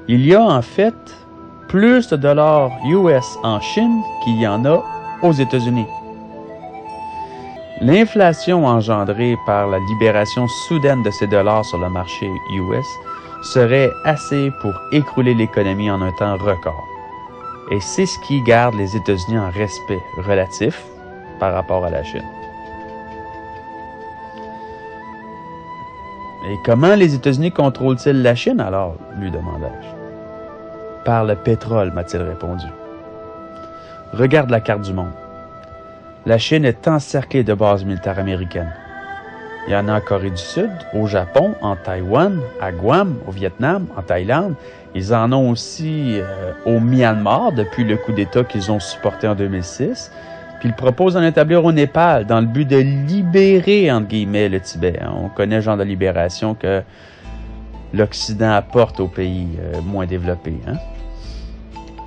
Il y a en fait plus de dollars US en Chine qu'il y en a aux États-Unis. L'inflation engendrée par la libération soudaine de ces dollars sur le marché US serait assez pour écrouler l'économie en un temps record. Et c'est ce qui garde les États-Unis en respect relatif par rapport à la Chine. Et comment les États-Unis contrôlent-ils la Chine alors, lui demandai-je. Par le pétrole, m'a-t-il répondu. Regarde la carte du monde. La Chine est encerclée de bases militaires américaines. Il y en a en Corée du Sud, au Japon, en Taïwan, à Guam, au Vietnam, en Thaïlande. Ils en ont aussi au Myanmar depuis le coup d'État qu'ils ont supporté en 2006. Puis ils proposent d'en établir au Népal dans le but de libérer, entre guillemets, le Tibet. On connaît le genre de libération que l'Occident apporte aux pays moins développés. Hein?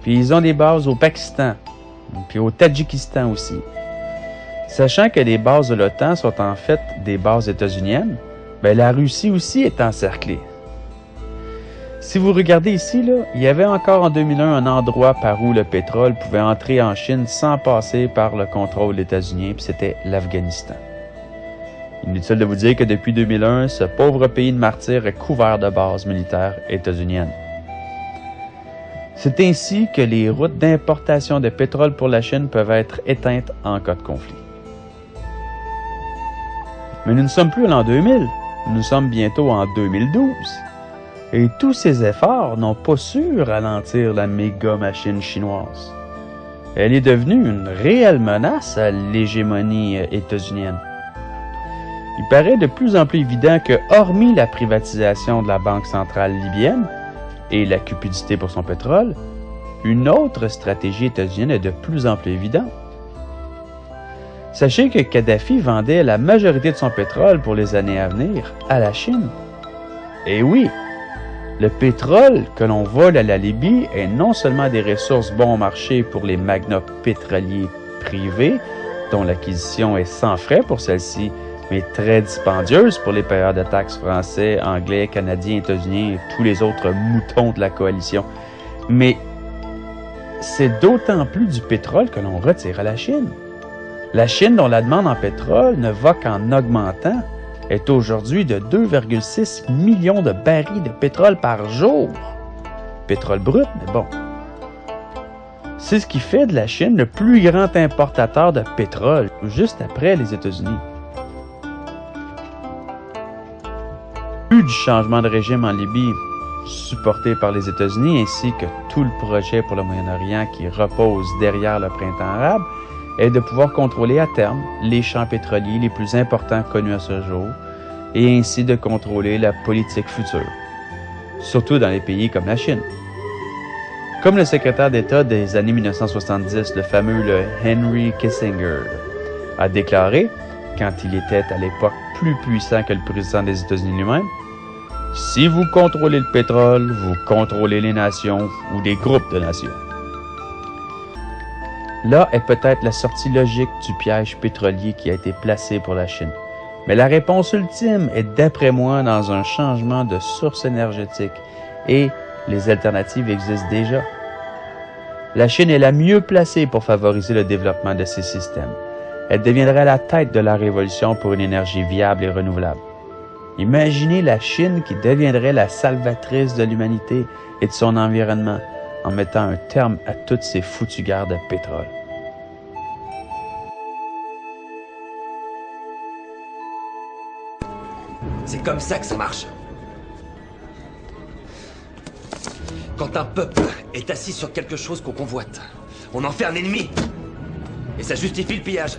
Puis ils ont des bases au Pakistan, puis au Tadjikistan aussi. Sachant que les bases de l'OTAN sont en fait des bases états-uniennes, ben la Russie aussi est encerclée. Si vous regardez ici, là, il y avait encore en 2001 un endroit par où le pétrole pouvait entrer en Chine sans passer par le contrôle états-unien, puis c'était l'Afghanistan. Inutile de vous dire que depuis 2001, ce pauvre pays de martyrs est couvert de bases militaires états-uniennes. C'est ainsi que les routes d'importation de pétrole pour la Chine peuvent être éteintes en cas de conflit. Mais nous ne sommes plus en l'an 2000, nous sommes bientôt en 2012. Et tous ces efforts n'ont pas su ralentir la méga-machine chinoise. Elle est devenue une réelle menace à l'hégémonie états-unienne. Il paraît de plus en plus évident que, hormis la privatisation de la Banque centrale libyenne et la cupidité pour son pétrole, une autre stratégie états-unienne est de plus en plus évidente. Sachez que Kadhafi vendait la majorité de son pétrole pour les années à venir à la Chine. Et oui, le pétrole que l'on vole à la Libye est non seulement des ressources bon marché pour les magnats pétroliers privés, dont l'acquisition est sans frais pour celle-ci, mais très dispendieuse pour les payeurs de taxes français, anglais, canadiens, états-uniens et tous les autres moutons de la coalition. Mais c'est d'autant plus du pétrole que l'on retire à la Chine. La Chine, dont la demande en pétrole ne va qu'en augmentant, est aujourd'hui de 2,6 millions de barils de pétrole par jour. Pétrole brut, mais bon. C'est ce qui fait de la Chine le plus grand importateur de pétrole, juste après les États-Unis. Du changement de régime en Libye, supporté par les États-Unis, ainsi que tout le projet pour le Moyen-Orient qui repose derrière le printemps arabe, est de pouvoir contrôler à terme les champs pétroliers les plus importants connus à ce jour, et ainsi de contrôler la politique future, surtout dans les pays comme la Chine. Comme le secrétaire d'État des années 1970, le fameux Henry Kissinger, a déclaré, quand il était à l'époque plus puissant que le président des États-Unis lui-même, « Si vous contrôlez le pétrole, vous contrôlez les nations ou des groupes de nations. » Là est peut-être la sortie logique du piège pétrolier qui a été placé pour la Chine. Mais la réponse ultime est, d'après moi, dans un changement de source énergétique, et les alternatives existent déjà. La Chine est la mieux placée pour favoriser le développement de ces systèmes. Elle deviendrait la tête de la révolution pour une énergie viable et renouvelable. Imaginez la Chine qui deviendrait la salvatrice de l'humanité et de son environnement en mettant un terme à toutes ces foutues guerres de pétrole. C'est comme ça que ça marche. Quand un peuple est assis sur quelque chose qu'on convoite, on en fait un ennemi. Et ça justifie le pillage.